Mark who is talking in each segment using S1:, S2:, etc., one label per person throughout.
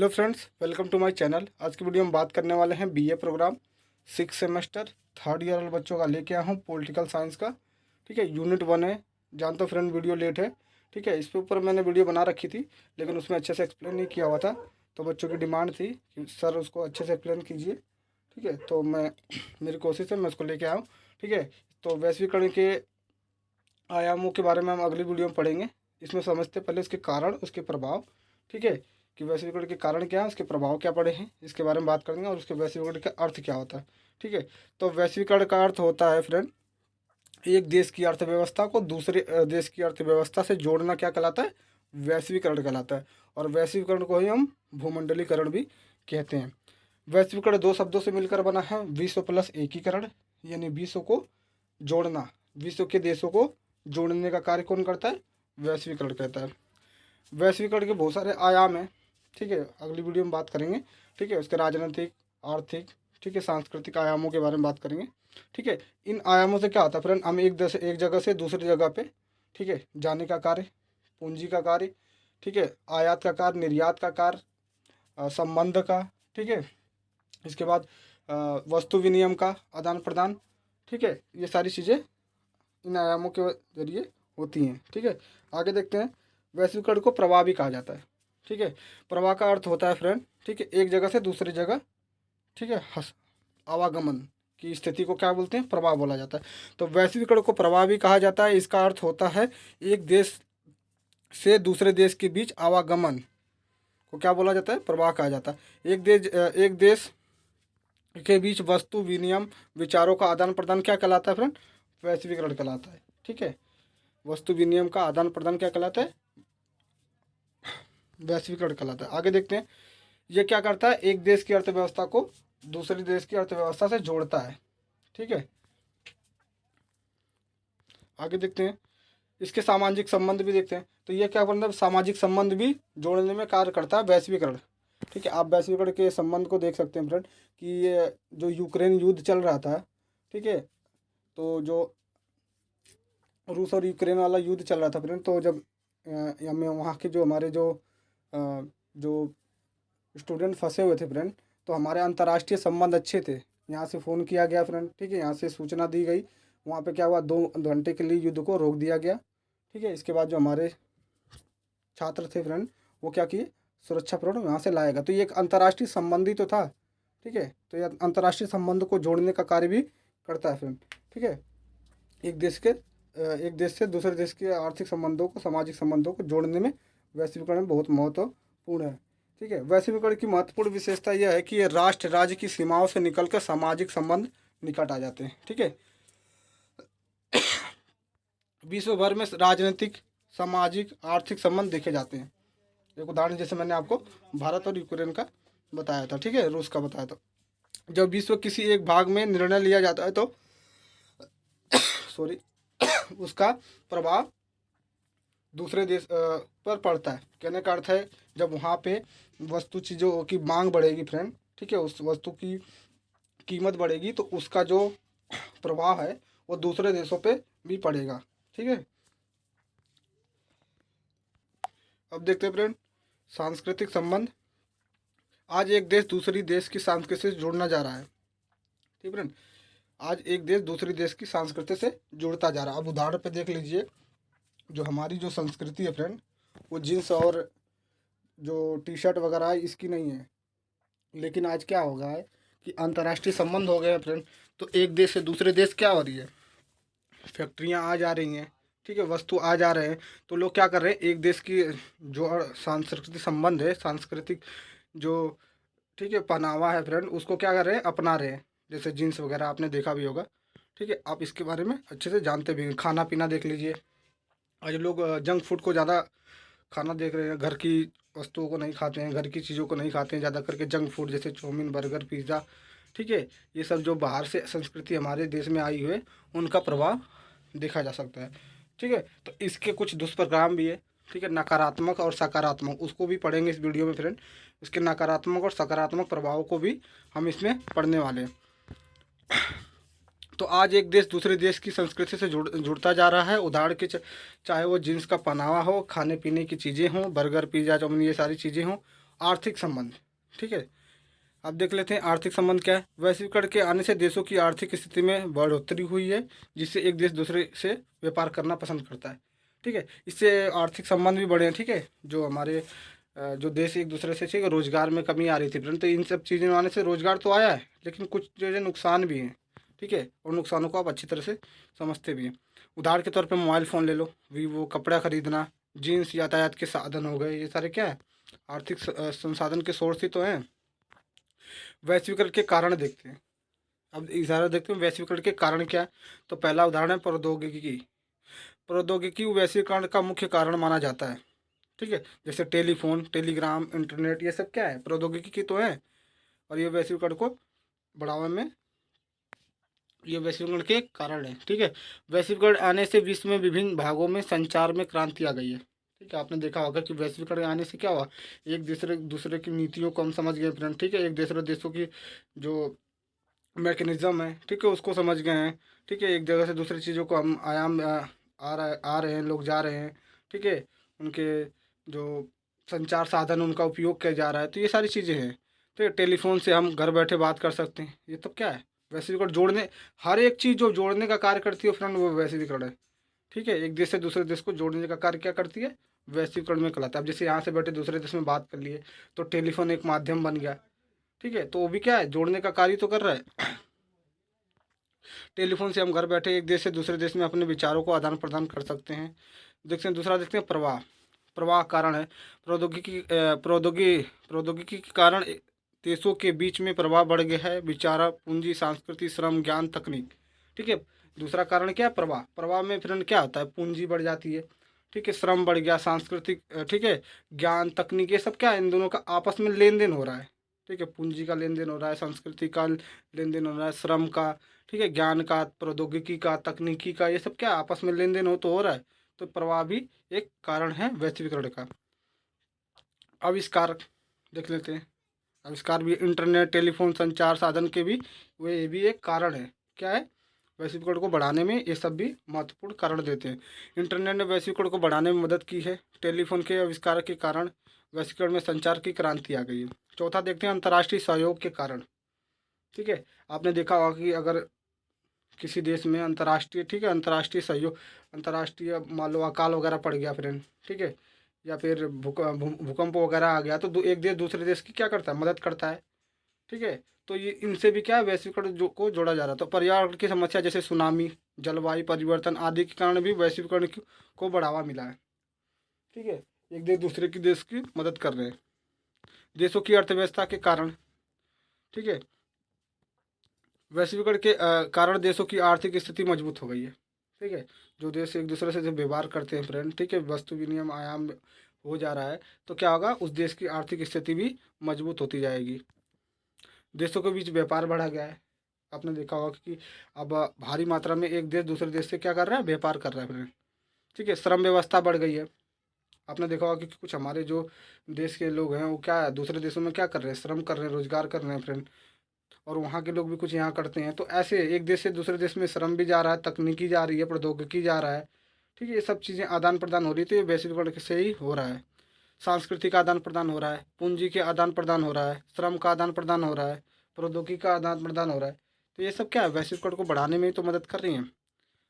S1: Hello friends, welcome to my channel. आज की video में बात करने वाले हैं BA programme 6 semester third year वाले बच्चों का लेके आया हूँ पॉलिटिकल साइंस का। ठीक है, यूनिट 1 है। जानता हूँ फ्रेंड वीडियो लेट है। ठीक है, इस पे ऊपर मैंने वीडियो बना रखी थी लेकिन उसमें अच्छे से एक्सप्लेन नहीं किया हुआ था, तो बच्चों की डिमांड थी कि सर उसको अच्छे से एक्सप्लेन कीजिए। ठीक है, तो मेरी कोशिश है मैं उसको लेके आया हूँ। ठीक है, तो वैश्वीकरण के आयामों के बारे में हम अगली वीडियो में पढ़ेंगे। इसमें समझते पहले उसके कारण, उसके प्रभाव। ठीक है, कि वैश्वीकरण के कारण क्या है, उसके प्रभाव क्या पड़े हैं, इसके बारे में बात करेंगे और उसके वैश्वीकरण का अर्थ क्या होता है। ठीक है, तो वैश्वीकरण का अर्थ होता है फ्रेंड, एक देश की अर्थव्यवस्था को दूसरे देश की अर्थव्यवस्था से जोड़ना क्या कहलाता है, वैश्वीकरण कहलाता है। और वैश्वीकरण को ही हम भूमंडलीकरण भी कहते हैं। वैश्वीकरण दो शब्दों से मिलकर बना है, विश्व प्लस एकीकरण, यानी विश्व को जोड़ना, विश्व के देशों को जोड़ने का कार्य कौन करता है, वैश्वीकरण कहता है। वैश्वीकरण के बहुत सारे आयाम हैं। ठीक है, अगली वीडियो में बात करेंगे। ठीक है, उसके राजनीतिक, आर्थिक, ठीक है, सांस्कृतिक आयामों के बारे में बात करेंगे। ठीक है, इन आयामों से क्या होता है फ्रेंड, हम एक जगह से दूसरी जगह पे, ठीक है, जाने का कार्य, पूंजी का कार्य, ठीक है, आयात का कार्य, निर्यात का कार्य, संबंध का, ठीक है, इसके बाद वस्तु विनिमय का आदान प्रदान। ठीक है, ये सारी चीज़ें इन आयामों के जरिए होती हैं। ठीक है, आगे देखते हैं। वैश्वीकरण को प्रवाह भी कहा जाता है। ठीक है, प्रवाह का अर्थ होता है फ्रेंड, ठीक है, एक जगह से दूसरी जगह, ठीक है, आवागमन की स्थिति को क्या बोलते हैं, प्रवाह बोला जाता है। तो वैश्वीकरण को प्रवाह भी कहा जाता है। इसका अर्थ होता है एक देश से दूसरे देश के बीच आवागमन को क्या बोला जाता है, प्रवाह कहा जाता है। एक देश के बीच वस्तु विनिमय, विचारों का आदान प्रदान क्या कहलाता है फ्रेंड, वैश्वीकरण कहलाता है। ठीक है, वस्तु विनिमय का आदान प्रदान क्या कहलाता है, वैश्वीकरण कहलाता है। आगे देखते हैं, ये क्या करता है, एक देश की अर्थव्यवस्था को दूसरे देश की अर्थव्यवस्था से जोड़ता है। ठीक है, आगे देखते हैं, इसके सामाजिक संबंध भी देखते हैं। तो ये क्या मतलब, सामाजिक संबंध भी जोड़ने में कार्य करता है वैश्वीकरण। ठीक है, आप वैश्वीकरण के संबंध को देख सकते हैं फ्रेंड, कि ये जो यूक्रेन युद्ध चल रहा था, ठीक है, तो जो रूस और यूक्रेन वाला युद्ध चल रहा था फ्रेंड, तो जब हमें वहाँ के जो हमारे जो स्टूडेंट फंसे हुए थे फ्रेंड, तो हमारे अंतर्राष्ट्रीय संबंध अच्छे थे। यहाँ से फ़ोन किया गया फ्रेंड, ठीक है, यहाँ से सूचना दी गई, वहाँ पे क्या हुआ, 2 घंटे के लिए युद्ध को रोक दिया गया। ठीक है, इसके बाद जो हमारे छात्र थे फ्रेंड, वो क्या किए, सुरक्षापूर्ण वहाँ से लाया गया। तो ये एक अंतर्राष्ट्रीय संबंधी तो था। ठीक है, तो ये अंतर्राष्ट्रीय संबंध को जोड़ने का कार्य भी करता है फ्रेंड। ठीक है, एक देश से दूसरे देश के आर्थिक संबंधों को, सामाजिक संबंधों को जोड़ने में वैश्वीकरण बहुत महत्वपूर्ण है। ठीक है, वैश्वीकरण की महत्वपूर्ण विशेषता यह है कि ये राष्ट्र राज्य की सीमाओं से निकलकर सामाजिक संबंध निकट आ जाते हैं। ठीक है, विश्व भर में राजनीतिक, सामाजिक, आर्थिक संबंध देखे जाते हैं। एक उदाहरण जैसे मैंने आपको भारत और यूक्रेन का बताया था, ठीक है, रूस का बताया था। जब विश्व किसी एक भाग में निर्णय लिया जाता है तो सॉरी उसका प्रभाव दूसरे देश पर पड़ता है। कहने का अर्थ है, जब वहाँ पे वस्तु चीज़ों की मांग बढ़ेगी फ्रेंड, ठीक है, उस वस्तु की कीमत बढ़ेगी, तो उसका जो प्रभाव है वो दूसरे देशों पे भी पड़ेगा। ठीक है, अब देखते हैं फ्रेंड, सांस्कृतिक संबंध। आज एक देश दूसरी देश की संस्कृति से जुड़ना जा रहा है। ठीक फ्रेंड, आज एक देश दूसरी देश की संस्कृति से जुड़ता जा रहा है। अब उदाहरण पे देख लीजिए, जो हमारी जो संस्कृति है फ्रेंड, वो जीन्स और जो टी शर्ट वगैरह है इसकी नहीं है। लेकिन आज क्या हो गया है कि अंतर्राष्ट्रीय संबंध हो गए हैं फ्रेंड, तो एक देश से दूसरे देश क्या हो रही है, फैक्ट्रियाँ आ जा रही हैं, ठीक है, वस्तु आ जा रहे हैं, तो लोग क्या कर रहे हैं, एक देश की जो सांस्कृतिक संबंध है, सांस्कृतिक जो, ठीक है, पहनावा है फ्रेंड, उसको क्या कर रहे हैं, अपना रहे हैं। जैसे जीन्स वगैरह आपने देखा भी होगा। ठीक है, आप इसके बारे में अच्छे से जानते भी हैं। खाना पीना देख लीजिए, आज लोग जंक फूड को ज़्यादा खाना देख रहे हैं, घर की वस्तुओं को नहीं खाते हैं, घर की चीज़ों को नहीं खाते हैं, ज़्यादा करके जंक फूड जैसे चाउमीन, बर्गर, पिज़्ज़ा। ठीक है, ये सब जो बाहर से संस्कृति हमारे देश में आई हुई है, उनका प्रभाव देखा जा सकता है। ठीक है, तो इसके कुछ दुष्परिणाम भी है। ठीक है, नकारात्मक और सकारात्मक, उसको भी पढ़ेंगे इस वीडियो में फ्रेंड। इसके नकारात्मक और सकारात्मक प्रभावों को भी हम इसमें पढ़ने वाले हैं। तो आज एक देश दूसरे देश की संस्कृति से जुड़ता जा रहा है। उदाहरण के चाहे वो जीन्स का पहनावा हो, खाने पीने की चीज़ें हों, बर्गर, पिज़्ज़ा, चाउमीन, ये सारी चीज़ें हों, आर्थिक संबंध। ठीक है, अब देख लेते हैं आर्थिक संबंध क्या है। वैश्वीकरण के आने से देशों की आर्थिक स्थिति में बढ़ोतरी हुई है, जिससे एक देश दूसरे से व्यापार करना पसंद करता है। ठीक है, इससे आर्थिक संबंध भी बढ़े हैं। ठीक है, जो हमारे जो देश एक दूसरे से, ठीक है, रोजगार में कमी आ रही थी, परंतु इन सब चीज़ें आने से रोजगार तो आया है, लेकिन कुछ चीज़ें नुकसान भी हैं। ठीक है, और नुकसानों को आप अच्छी तरह से समझते भी हैं। उदाहरण के तौर पे मोबाइल फ़ोन ले लो, वीवो, कपड़ा खरीदना, जीन्स, यातायात के साधन हो गए, ये सारे क्या है, आर्थिक संसाधन के सोर्स ही तो हैं। वैश्वीकरण के कारण देखते हैं। अब इशारा देखते हैं वैश्वीकरण के कारण क्या है। तो पहला उदाहरण है प्रौद्योगिकी। प्रौद्योगिकी वैश्वीकरण का मुख्य कारण माना जाता है। ठीक है, जैसे टेलीफोन, टेलीग्राम, इंटरनेट, ये सब क्या है, प्रौद्योगिकी की तो है, और ये वैश्वीकरण को बढ़ावा में, ये वैश्वीकरण के कारण है। ठीक है, वैश्वीकरण आने से विश्व में विभिन्न भागों में संचार में क्रांति आ गई है। ठीक है, आपने देखा होगा कि वैश्वीकरण आने से क्या हुआ, एक दूसरे दूसरे की नीतियों को हम समझ गए फ्रेंड। ठीक है, एक दूसरे देशों की जो मैकेनिज़्म है, ठीक है, उसको समझ गए हैं। ठीक है, एक जगह से दूसरी चीज़ों को हम आयाम आ रहे हैं, लोग जा रहे हैं। ठीक है, उनके जो संचार साधन उनका उपयोग किया जा रहा है, तो ये सारी चीज़ें हैं। तो टेलीफोन से हम घर बैठे बात कर सकते हैं, ये तो क्या है, वैश्वीकरण। जोड़ने, हर एक चीज़ जो जोड़ने का कार्य करती है फ्रेंड, वो वैश्वीकरण है। ठीक है, एक देश से दूसरे देश को जोड़ने का कार्य क्या करती है, वैश्वीकरण में कहलाता है। अब जैसे यहाँ से बैठे दूसरे देश में बात कर लिए, तो टेलीफोन एक माध्यम बन गया। ठीक है, तो वो भी क्या है, जोड़ने का कार्य तो कर रहा है। टेलीफोन से हम घर बैठे एक देश से दूसरे देश में अपने विचारों को आदान प्रदान कर सकते हैं। देखते हैं दूसरा, देखते हैं प्रवाह। प्रवाह कारण है प्रौद्योगिकी के कारण देशों के बीच में प्रवाह बढ़ गया है, विचार, पूंजी, संस्कृति, श्रम, ज्ञान, तकनीक। ठीक है, दूसरा कारण क्या है, प्रवाह। प्रवाह में फ्रेंड क्या होता है, पूंजी बढ़ जाती है। ठीक है, श्रम बढ़ गया, सांस्कृतिक, ठीक है, ज्ञान, तकनीक, ये सब क्या है, इन दोनों का आपस में लेन देन हो रहा है। ठीक है, पूंजी का लेन देन हो रहा है, संस्कृति का लेन देन हो रहा है, श्रम का, ठीक है, ज्ञान का, प्रौद्योगिकी का, तकनीकी का, ये सब क्या आपस में लेन देन हो रहा है। तो प्रवाह भी एक कारण है वैश्वीकरण का। आविष्कार देख लेते हैं। आविष्कार भी, इंटरनेट, टेलीफोन, संचार साधन के भी, वे भी एक कारण है। क्या है, वैश्वीकरण को बढ़ाने में ये सब भी महत्वपूर्ण कारण देते हैं। इंटरनेट ने वैश्वीकरण को बढ़ाने में मदद की है। टेलीफोन के आविष्कार के कारण वैश्वीकरण में संचार की क्रांति आ गई है। चौथा देखते हैं अंतर्राष्ट्रीय सहयोग के कारण। ठीक है, आपने देखा होगा कि अगर किसी देश में अंतर्राष्ट्रीय, ठीक है, अंतर्राष्ट्रीय सहयोग, अंतर्राष्ट्रीय मान लो अकाल वगैरह पड़ गया फ्रेंड, ठीक है, या फिर भूकंप वगैरह आ गया, तो एक देश दूसरे देश की क्या करता है, मदद करता है। ठीक है, तो ये इनसे भी क्या है, वैश्वीकरण को जोड़ा जा रहा है। तो पर्यावरण की समस्या जैसे सुनामी, जलवायु परिवर्तन आदि के कारण भी वैश्वीकरण को बढ़ावा मिला है। ठीक है, एक देश दूसरे की देश की मदद कर रहे हैं। देशों की अर्थव्यवस्था के कारण, ठीक है, वैश्वीकरण के कारण देशों की आर्थिक स्थिति मजबूत हो गई है। ठीक है, जो देश एक दूसरे से जब व्यवहार करते हैं फ्रेंड, ठीक है, वस्तु विनिमय आयाम हो जा रहा है, तो क्या होगा, उस देश की आर्थिक स्थिति भी मजबूत होती जाएगी। देशों के बीच व्यापार बढ़ा गया है। आपने देखा होगा कि अब भारी मात्रा में एक देश दूसरे देश से क्या कर रहा है, व्यापार कर रहा है फ्रेंड। ठीक है, श्रम व्यवस्था बढ़ गई है। आपने देखा होगा कि कुछ हमारे जो देश के लोग हैं, वो क्या है, दूसरे देशों में क्या कर रहे हैं, श्रम कर रहे हैं, रोजगार कर रहे हैं फ्रेंड, और वहाँ के लोग भी कुछ यहाँ करते हैं। तो ऐसे एक देश से दूसरे देश में श्रम भी जा रहा है, तकनीकी जा रही है, प्रौद्योगिकी जा रहा है। ठीक है, ये सब चीज़ें आदान प्रदान हो रही थी, वैश्वीकरण से ही हो रहा है। सांस्कृतिक आदान प्रदान हो रहा है, पूंजी के आदान प्रदान हो रहा है, श्रम का आदान प्रदान हो रहा है, प्रौद्योगिकी का आदान प्रदान हो रहा है। तो ये सब क्या है, वैश्वीकरण को बढ़ाने में ही तो मदद कर रही हैं।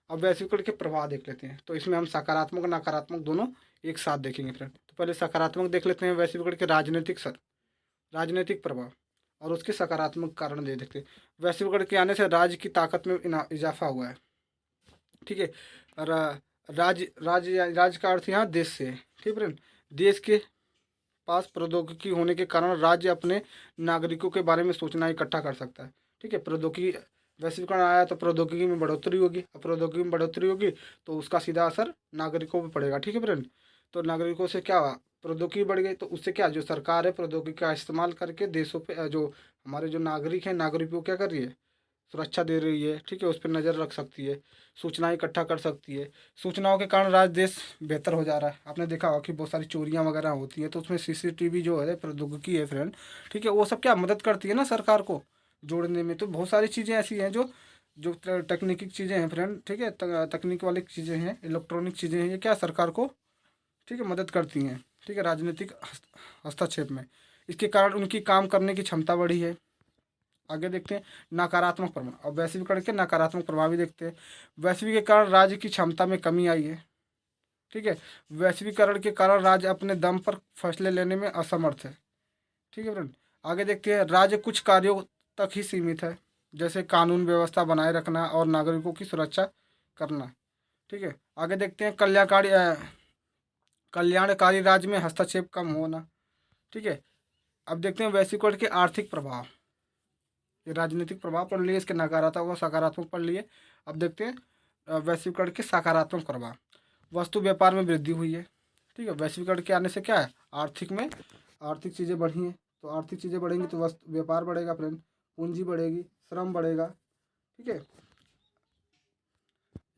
S1: अब वैश्वीकरण के प्रभाव देख लेते हैं। तो इसमें हम सकारात्मक और नकारात्मक दोनों एक साथ देखेंगे फ्रेंड। तो पहले सकारात्मक देख लेते हैं, वैश्वीकरण के राजनीतिक प्रभाव और उसके सकारात्मक कारण दे देखते हैं। वैश्वीकरण के आने से राज्य की ताकत में इजाफा हुआ है। ठीक है, राज्य का अर्थ यहाँ देश से है। ठीक फ्रेंड, देश के पास प्रौद्योगिकी होने के कारण राज्य अपने नागरिकों के बारे में सूचना इकट्ठा कर सकता है। ठीक है, प्रौद्योगिकी, वैश्वीकरण आया तो प्रौद्योगिकी में बढ़ोतरी होगी। अब प्रौद्योगिकी में बढ़ोतरी होगी तो उसका सीधा असर नागरिकों पर पड़ेगा। ठीक है फ्रेंड, तो नागरिकों से क्या हुआ, प्रौद्योगिकी बढ़ गई, तो उससे क्या, जो सरकार है प्रौद्योगिकी का इस्तेमाल करके देशों पे जो हमारे जो नागरिक हैं, नागरिकों को क्या कर रही है, सुरक्षा दे रही है। ठीक है, उस पर नज़र रख सकती है, सूचनाएं इकट्ठा कर सकती है। सूचनाओं के कारण राज्य देश बेहतर हो जा रहा है। आपने देखा होगा कि बहुत सारी चोरियां वगैरह होती है, तो उसमें सीसीटीवी जो है प्रौद्योगिकी है फ्रेंड, ठीक है, वो सब क्या मदद करती है ना सरकार को जोड़ने में। तो बहुत सारी चीज़ें ऐसी हैं जो जो तकनीकी चीज़ें हैं फ्रेंड, ठीक है, तकनीक वाली चीज़ें हैं, इलेक्ट्रॉनिक चीज़ें हैं, ये क्या सरकार को, ठीक है, मदद करती हैं। ठीक है, राजनीतिक हस्तक्षेप में इसके कारण उनकी काम करने की क्षमता बढ़ी है। आगे देखते हैं नकारात्मक प्रभाव। अब वैश्वीकरण के नकारात्मक प्रभाव भी देखते हैं। वैश्वीकरण के कारण राज्य की क्षमता में कमी आई है। ठीक है, वैश्वीकरण के कारण राज्य अपने दम पर फैसले लेने में असमर्थ है। ठीक है फ्रेंड, आगे देखते हैं राज्य कुछ कार्यों तक ही सीमित है, जैसे कानून व्यवस्था बनाए रखना और नागरिकों की सुरक्षा करना। ठीक है, आगे देखते हैं कल्याणकारी राज्य में हस्तक्षेप कम होना। ठीक है, अब देखते हैं वैश्वीकरण के आर्थिक प्रभाव। ये राजनीतिक प्रभाव पढ़ लिए, इसके नकारात्मक और सकारात्मक पढ़ लिए। अब देखते हैं वैश्वीकरण के सकारात्मक प्रभाव। वस्तु व्यापार में वृद्धि हुई है। ठीक है, वैश्वीकरण के आने से क्या है, आर्थिक चीज़ें बढ़ी हैं। तो आर्थिक चीज़ें बढ़ेंगी तो वस्तु व्यापार बढ़ेगा फ्रेंड, पूंजी बढ़ेगी, श्रम बढ़ेगा। ठीक है,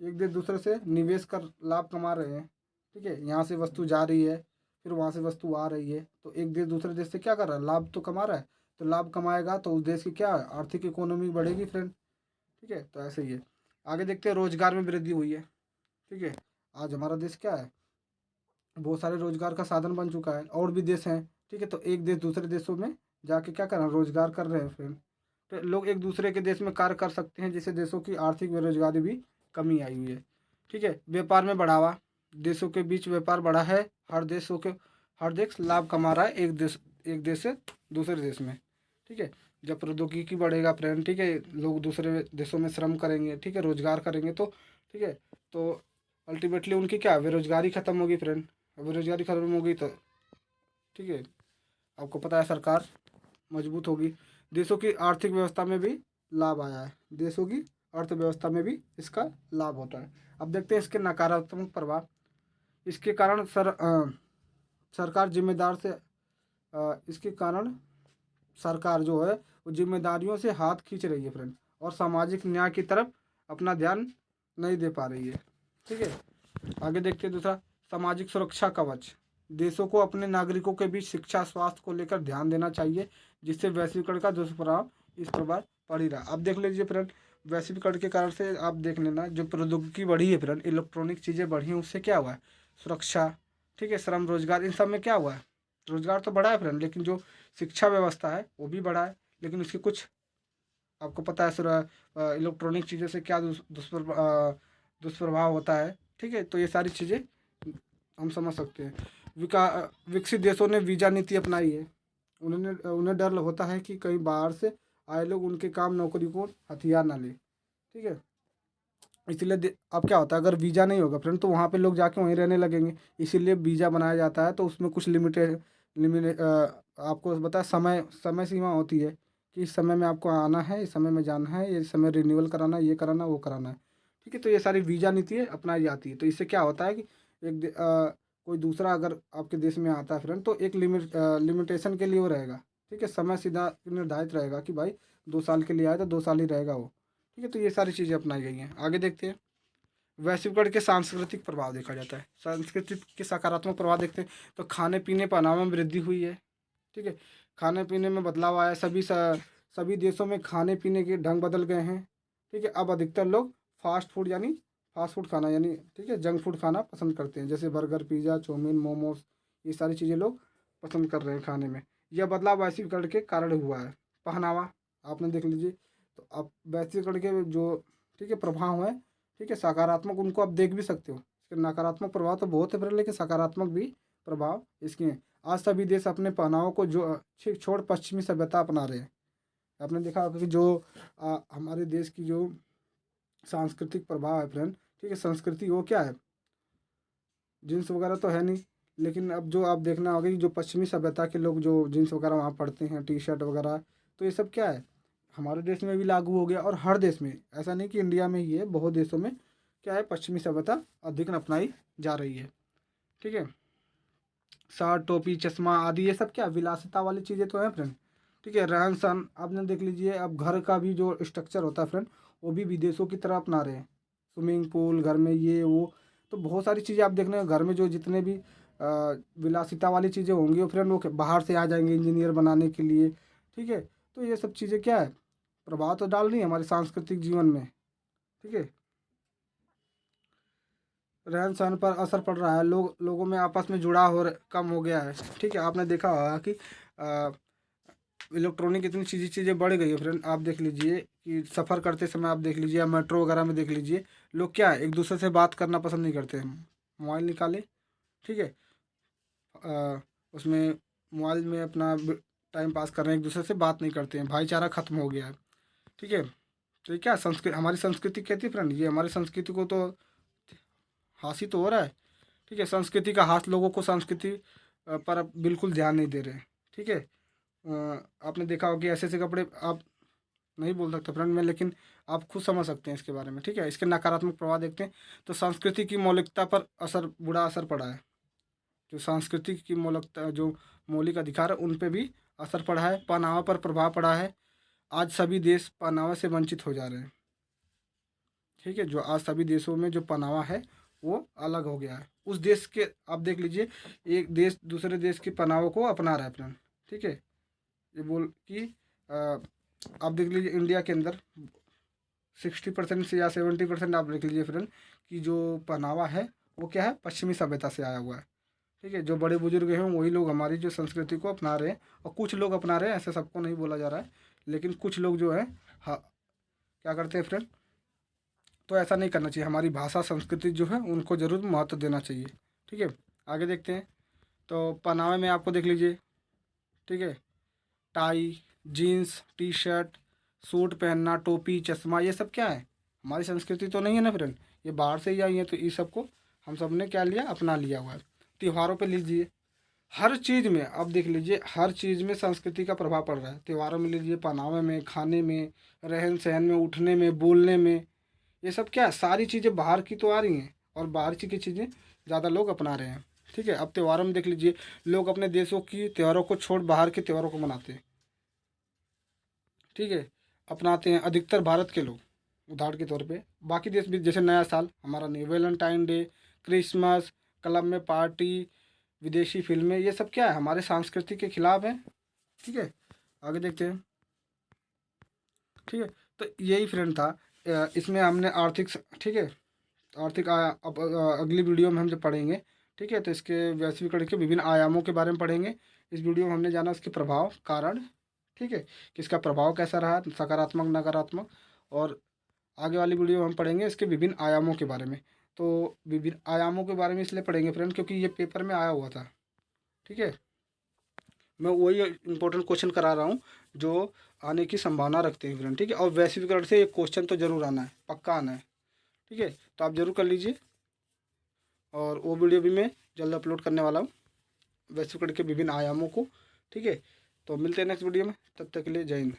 S1: एक देश दूसरे से निवेश कर लाभ कमा रहे हैं। ठीक है, यहाँ से वस्तु जा रही है, फिर वहाँ से वस्तु आ रही है, तो एक देश दूसरे देश से क्या कर रहा है, लाभ तो कमा रहा है। तो लाभ कमाएगा तो उस देश की क्या है, आर्थिक इकोनॉमी बढ़ेगी फ्रेंड। ठीक है, तो ऐसे ही है। आगे देखते हैं रोजगार में वृद्धि हुई है। ठीक है, आज हमारा देश क्या है, बहुत सारे रोजगार का साधन बन चुका है, और भी देश हैं। ठीक है, तो एक देश दूसरे देशों में जाके क्या कर रहे हैं, रोजगार कर रहे हैं फ्रेंड। तो लोग एक दूसरे के देश में कार्य कर सकते हैं, जिससे देशों की आर्थिक बेरोजगारी भी कमी आई हुई है। ठीक है, व्यापार में बढ़ावा, देशों के बीच व्यापार बढ़ा है। हर देश लाभ कमा रहा है एक देश से दूसरे देश में। ठीक है, जब प्रौद्योगिकी बढ़ेगा फ्रेंड, ठीक है, लोग दूसरे देशों में श्रम करेंगे, ठीक है, रोजगार करेंगे, तो ठीक है, तो अल्टीमेटली उनकी क्या बेरोजगारी खत्म होगी फ्रेंड। बेरोजगारी खत्म होगी तो ठीक है, आपको पता है सरकार मजबूत होगी। देशों की आर्थिक व्यवस्था में भी लाभ आया है, देशों की अर्थव्यवस्था में भी इसका लाभ होता है। अब देखते हैं इसके नकारात्मक प्रभाव। इसके कारण सरकार जिम्मेदार से इसके कारण सरकार जो है वो जिम्मेदारियों से हाथ खींच रही है फ्रेंड, और सामाजिक न्याय की तरफ अपना ध्यान नहीं दे पा रही है। ठीक है, आगे देखते हैं दूसरा, सामाजिक सुरक्षा कवच। देशों को अपने नागरिकों के बीच शिक्षा स्वास्थ्य को लेकर ध्यान देना चाहिए, जिससे वैश्वीकरण का दुष्प्रभाव इस प्रकार पड़ ही रहा। अब देख लीजिए फ्रेंड, वैश्वीकरण के कारण से आप देख लेना, जो प्रौद्योगिकी बढ़ी है फ्रेंड, इलेक्ट्रॉनिक चीज़ें बढ़ी हैं, उससे क्या हुआ है, सुरक्षा, ठीक है, श्रम रोजगार, इन सब में क्या हुआ है, रोजगार तो बढ़ा है फ्रेंड, लेकिन जो शिक्षा व्यवस्था है वो भी बढ़ा है, लेकिन उसके कुछ आपको पता है इलेक्ट्रॉनिक चीज़ों से क्या दुष्प्रभाव होता है। ठीक है, तो ये सारी चीज़ें हम समझ सकते हैं। विकसित देशों ने वीज़ा नीति अपनाई है। उन्हें डर होता है कि कहीं बाहर से आए लोग उनके काम नौकरी को हथियार ना ले। ठीक है, इसलिए अब क्या होता है, अगर वीज़ा नहीं होगा फ्रेंड तो वहाँ पे लोग जाके वहीं रहने लगेंगे, इसीलिए वीज़ा बनाया जाता है। तो उसमें कुछ लिमिट आपको बता समय सीमा होती है कि इस समय में आपको आना है, इस समय में जाना है, ये समय रिन्यूअल कराना है, ये कराना वो कराना है। ठीक है, तो ये सारी वीज़ा नीति अपनाई जाती है। तो इससे क्या होता है कि कोई दूसरा अगर आपके देश में आता है फ्रेंड, तो एक लिमिटेशन के लिए वो रहेगा। ठीक है, समय सीधा निर्धारित रहेगा कि भाई 2 साल के लिए आया तो 2 साल ही रहेगा वो। ठीक है, तो ये सारी चीज़ें अपनाई गई हैं। आगे देखते हैं वैश्वीकरण के सांस्कृतिक प्रभाव देखा जाता है। सांस्कृतिक के सकारात्मक प्रभाव देखते हैं तो खाने पीने पहनावे में वृद्धि हुई है। ठीक है, खाने पीने में बदलाव आया, सभी देशों में खाने पीने के ढंग बदल गए हैं। ठीक है, अब अधिकतर लोग फास्ट फूड खाना यानी ठीक है जंक फूड खाना पसंद करते हैं, जैसे बर्गर, पिज़्ज़ा, चाउमीन, मोमोज, ये सारी चीज़ें लोग पसंद कर रहे हैं खाने में। यह बदलाव वैश्वीकरण के कारण हुआ है। पहनावा आपने देख लीजिए, तो अब वैश्वीकरण के जो ठीक है प्रभाव है, ठीक है, सकारात्मक उनको आप देख भी सकते हो। इसके नकारात्मक प्रभाव तो बहुत है फिर, लेकिन सकारात्मक भी प्रभाव इसके हैं। आज सभी देश अपने पहनावों को जो छोड़ पश्चिमी सभ्यता अपना रहे हैं। आपने देखा होगा कि जो हमारे देश की जो सांस्कृतिक प्रभाव है फ्रेंड, ठीक है, संस्कृति वो क्या है, जीन्स वगैरह तो है नहीं, लेकिन अब जो आप देखना होगा कि जो पश्चिमी सभ्यता के लोग जो जीन्स वगैरह वहाँ पढ़ते हैं, टी शर्ट वगैरह, तो ये सब क्या है हमारे देश में भी लागू हो गया, और हर देश में, ऐसा नहीं कि इंडिया में ही है, बहुत देशों में क्या है पश्चिमी सभ्यता अधिक अपनाई जा रही है। ठीक है, शर्ट, टोपी, चश्मा आदि ये सब क्या विलासिता वाली चीज़ें तो हैं फ्रेंड। ठीक है, रहन सहन आपने देख लीजिए, अब घर का भी जो स्ट्रक्चर होता है फ्रेंड, वो भी विदेशों की तरह अपना रहे हैं। स्विमिंग पूल घर में, ये वो, तो बहुत सारी चीज़ें आप देख रहे हैं घर में, जो जितने भी विलासिता वाली चीज़ें होंगी वो फ्रेंड वो बाहर से आ जाएंगे इंजीनियर बनाने के लिए। ठीक है, तो ये सब चीज़ें क्या है प्रभाव तो डाल रही है हमारे सांस्कृतिक जीवन में। ठीक है, रहन सहन पर असर पड़ रहा है, लोगों में आपस में जुड़ाव कम हो गया है। ठीक है, आपने देखा होगा कि इलेक्ट्रॉनिक इतनी चीज़ें बढ़ गई है फ्रेंड। आप देख लीजिए कि सफ़र करते समय आप देख लीजिए, या मेट्रो वगैरह में देख लीजिए, लोग क्या है एक दूसरे से बात करना पसंद नहीं करते हैं। मोबाइल निकाले, ठीक है, उसमें मोबाइल में अपना टाइम पास कर रहे हैं, एक दूसरे से बात नहीं करते हैं, भाईचारा ख़त्म हो गया है। ठीक है, तो ये क्या संस्कृति, हमारी संस्कृति कहती है फ्रेंड, ये हमारी संस्कृति को तो हासिल तो हो रहा है। ठीक है, संस्कृति का हाथ, लोगों को संस्कृति पर अब बिल्कुल ध्यान नहीं दे रहे हैं। ठीक है, आपने देखा होगा कि ऐसे ऐसे कपड़े, आप नहीं बोल सकते फ्रेंड में, लेकिन आप खुद समझ सकते हैं इसके बारे में। ठीक है, इसके नकारात्मक प्रभाव देखते हैं तो संस्कृति की मौलिकता पर बुरा असर पड़ा है। जो सांस्कृतिक की मौलिकता, जो मौलिक अधिकार है, उन पे भी असर पड़ा है। पहनावा पर प्रभाव पड़ा है। आज सभी देश पहनावा से वंचित हो जा रहे हैं। ठीक है, जो आज सभी देशों में जो पहनावा है वो अलग हो गया है। उस देश के, आप देख लीजिए, एक देश दूसरे देश के पहनावे को अपना रहा है फ्रेंड। ठीक है, ये बोल कि आप देख लीजिए इंडिया के अंदर 60% से या 70% आप देख लीजिए फ्रेंड कि जो पहनावा है वो क्या है, पश्चिमी सभ्यता से आया हुआ है। ठीक है, जो बड़े बुजुर्ग हैं वही लोग हमारी जो संस्कृति को अपना रहे हैं, और कुछ लोग अपना रहे हैं, ऐसे सबको नहीं बोला जा रहा है, लेकिन कुछ लोग जो है, हाँ, क्या करते हैं फ्रेंड, तो ऐसा नहीं करना चाहिए। हमारी भाषा संस्कृति जो है उनको ज़रूर महत्व देना चाहिए। ठीक है, आगे देखते हैं। तो पहनावे में आपको देख लीजिए, ठीक है, tie, jeans, T shirt, suit पहनना, टोपी, चश्मा, ये सब क्या है, हमारी संस्कृति तो नहीं है ना फ्रेंड, ये बाहर से ही आई है। तो ये सबको हम सब ने क्या लिया, अपना लिया हुआ है। त्योहारों पे लीजिए, हर चीज़ में आप देख लीजिए, हर चीज़ में संस्कृति का प्रभाव पड़ रहा है। त्योहारों में लीजिए, पहनावे में, खाने में, रहन सहन में, उठने में, बोलने में, ये सब क्या है, सारी चीज़ें बाहर की तो आ रही हैं, और बाहर की चीज़ें ज़्यादा लोग अपना रहे हैं। ठीक है, अब त्योहारों में देख लीजिए, लोग अपने देशों की त्योहारों को छोड़ बाहर के त्योहारों को मनाते हैं। ठीक है, अपनाते हैं अधिकतर भारत के लोग, उदाहरण के तौर पे बाकी देश भी, जैसे नया साल हमारा नहीं, वैलेंटाइन डे, क्रिसमस, क्लब में पार्टी, विदेशी फिल्में, ये सब क्या है, हमारे संस्कृति के खिलाफ है। ठीक है, आगे देखते हैं। ठीक है, तो यही फ्रेंड था। इसमें हमने आर्थिक ठीक है, आर्थिक अब अगली वीडियो में हम जब पढ़ेंगे, ठीक है, तो इसके वैश्वीकरण के विभिन्न आयामों के बारे में पढ़ेंगे। इस वीडियो में हमने जाना उसके प्रभाव, कारण, ठीक है, कि इसका प्रभाव कैसा रहा, सकारात्मक, नकारात्मक, और आगे वाली वीडियो में हम पढ़ेंगे इसके विभिन्न आयामों के बारे में। तो विभिन्न आयामों के बारे में इसलिए पढ़ेंगे फ्रेंड क्योंकि ये पेपर में आया हुआ था। ठीक है, मैं वही इंपॉर्टेंट क्वेश्चन करा रहा हूँ जो आने की संभावना रखते हैं फ्रेंड। ठीक है, और वैश्वीकरण से एक क्वेश्चन तो ज़रूर आना है, पक्का आना है। ठीक है, तो आप ज़रूर कर लीजिए, और वो वीडियो भी मैं जल्द अपलोड करने वाला हूँ, वैश्वीकरण के विभिन्न आयामों को। ठीक है, तो मिलते हैं नेक्स्ट वीडियो में, तब तक के लिए जय हिंद।